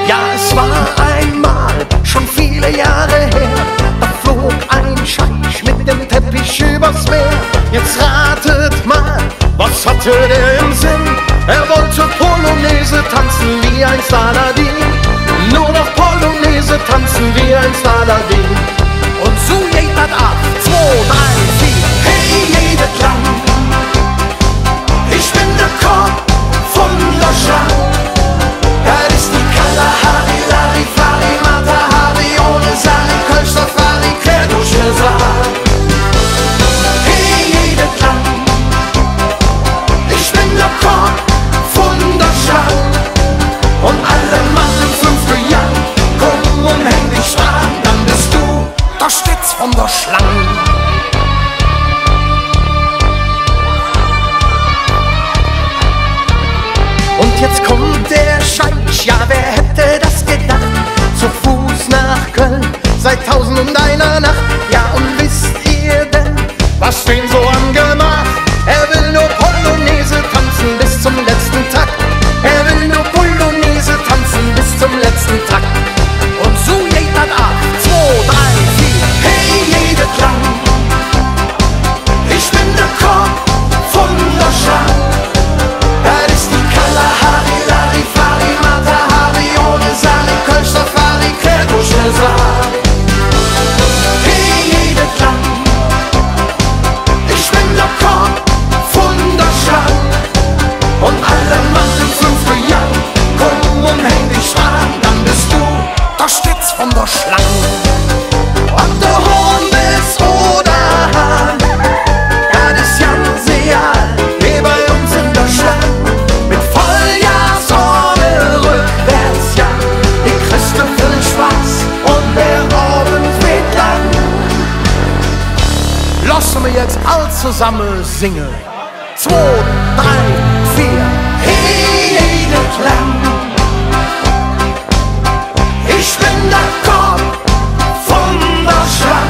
Ja, es war einmal, schon viele Jahre her, da flog ein Scheich mit dem Teppich übers Meer. Jetzt ratet mal, was hatte der im Sinn? Er wollte Polonaise tanzen wie ein Aladdin. Nur noch Polonaise tanzen wie ein Aladdin. Und so jeiht das ab, 2, 3, 4. Hey, jede Klang, ich bin der Kopf von der Schlange. Das ist die Kalahari, Larifari, Matahari, ohne Sari, Kölsch, Safari, quer durch den Saal. Hey, jede Klang, ich bin der Kopf von der Schlange. Und alle machen 5 Jahre, komm und häng dich dran, dann bist du der Stütz von der Schlange. Und jetzt kommt der Scheich, ja wer hätte das gedacht? Zu Fuß nach Köln, seit 1001 Nacht. Ja und wisst ihr denn, was den so angemacht? Er will nur Polonaise tanzen bis zum letzten Takt. Er will nur Polonaise tanzen bis zum letzten Takt. Und so jeiht das ab, 2, 3, 4. Hey, jede Klang, ich bin der Kopf von der Schlange. Das ist die Kalahari, Larifari, Matahari, ohne Sari, Kölsch, Safari, quer durch den Saal. Hey, jede Klang, ich bin der Kopf von der Schlange. Und alle machen 5 Jahre, komm und häng dich dran, dann bist du der Stütz von der Schlange. Ob du Horn bist oder Hahn, das ist ganz egal, wie bei uns in der Schlange. Mit Volljahrsorgel rückwärts, ja, die kriegst du viel Spaß und der Abend wird lang. Lassen wir jetzt all zusammen singen. 2, 3, 4. Hey, jede Klang, ich bin der Kopf von der Schlange.